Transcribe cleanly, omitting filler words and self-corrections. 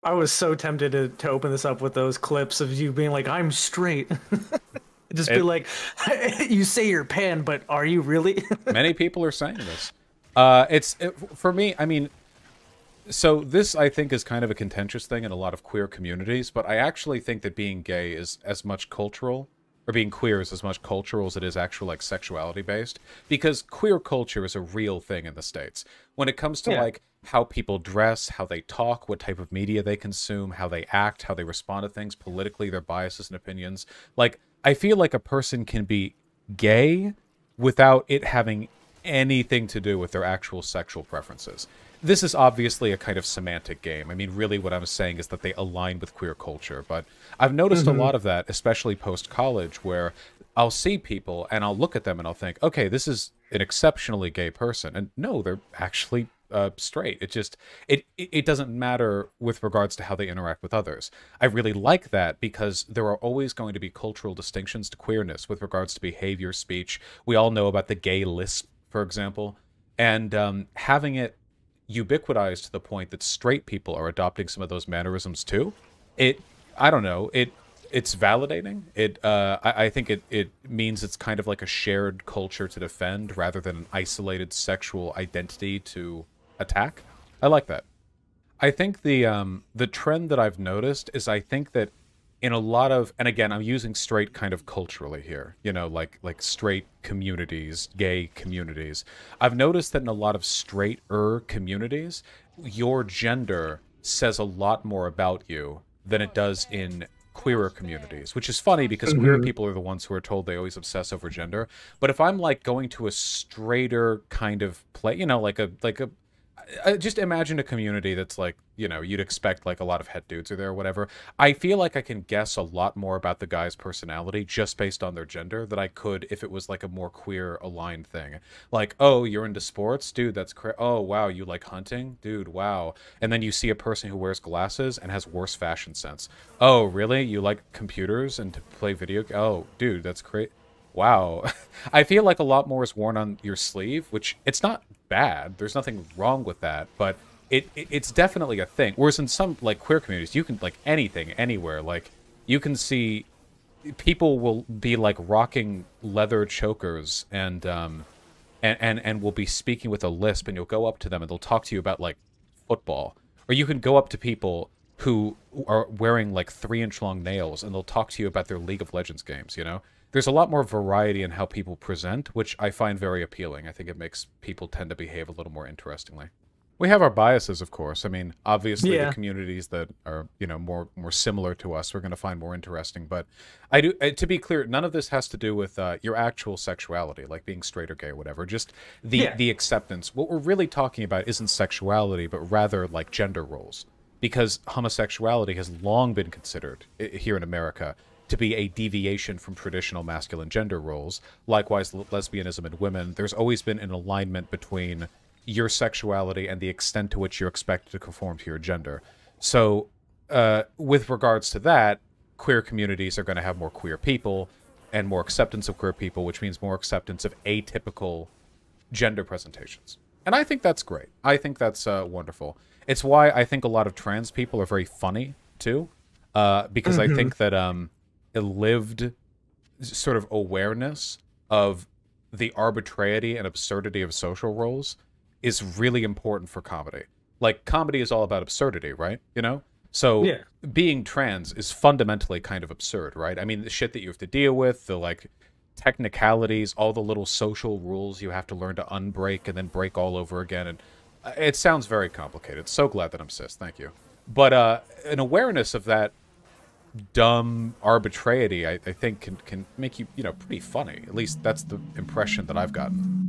I was so tempted to open this up with those clips of you being like, "I'm straight." Just be It, like, "You say you're pan, but are you really?" many people are saying this. For me, I mean, so this, I think, is kind of a contentious thing in a lot of queer communities, but I actually think that being gay is as much cultural, or being queer is as much cultural as it is actual, like, sexuality based, because queer culture is a real thing in the States. When it comes to, Yeah. like, how people dress, how they talk, what type of media they consume, how they act, how they respond to things politically, their biases and opinions. Like, I feel like a person can be gay without it having anything to do with their actual sexual preferences. This is obviously a kind of semantic game. I mean, really what I'm saying is that they align with queer culture, but I've noticed a Hmm. lot of that, especially post-college, where I'll see people and I'll look at them and I'll think, okay, this is an exceptionally gay person. And no, they're actually straight. It doesn't matter with regards to how they interact with others. I really like that because there are always going to be cultural distinctions to queerness with regards to behavior, speech. We all know about the gay lisp, for example, and having it ubiquitized to the point that straight people are adopting some of those mannerisms too. It, I don't know, it's validating. I think it means it's kind of like a shared culture to defend rather than an isolated sexual identity to attack. I like that. I think the trend that I've noticed is I think that in a lot of, and again, I'm using straight kind of culturally here, you know, like straight communities, gay communities. I've noticed that in a lot of straighter communities, your gender says a lot more about you than it does in queerer communities, which is funny because queer Hmm. people are the ones who are told they always obsess over gender. But if I'm like going to a straighter kind of play, you know, like a just imagine a community that's like, you know, you'd expect like a lot of het dudes are there or whatever. I feel like I can guess a lot more about the guy's personality just based on their gender than I could if it was like a more queer aligned thing. Like, oh, you're into sports? Dude, that's oh, wow, you like hunting? Dude, wow. And then you see a person who wears glasses and has worse fashion sense. Oh, really? You like computers and to play video? Oh, dude, that's great. Wow. I feel like a lot more is worn on your sleeve, which it's not bad. There's nothing wrong with that, but it's definitely a thing. Whereas in some like queer communities, you can like anything, anywhere. Like you can see people will be like rocking leather chokers and will be speaking with a lisp, and you'll go up to them and they'll talk to you about like football. Or you can go up to people who are wearing like 3-inch long nails and they'll talk to you about their League of Legends games, you know? There's a lot more variety in how people present, which I find very appealing. I think it makes people tend to behave a little more interestingly. We have our biases, of course. I mean, obviously, the Yeah. communities that are, you know, more similar to us, we're going to find more interesting. But I do, to be clear, none of this has to do with your actual sexuality, like being straight or gay or whatever. Just Yeah. the acceptance. What we're really talking about isn't sexuality, but rather like gender roles, because homosexuality has long been considered here in America to be a deviation from traditional masculine gender roles. Likewise, lesbianism and women. There's always been an alignment between your sexuality and the extent to which you're expected to conform to your gender. So, with regards to that, queer communities are going to have more queer people and more acceptance of queer people, which means more acceptance of atypical gender presentations. And I think that's great. I think that's wonderful. It's why I think a lot of trans people are very funny, too, because I Hmm. think that a lived sort of awareness of the arbitrariety and absurdity of social roles is really important for comedy. Like comedy is all about absurdity, right? You know? So Yeah. being trans is fundamentally kind of absurd, right? I mean, the shit that you have to deal with, the like technicalities, all the little social rules you have to learn to unbreak and then break all over again, and it sounds very complicated. So glad that I'm cis. Thank you. But an awareness of that dumb arbitrariety, I think, can make you, you know, pretty funny. At least that's the impression that I've gotten.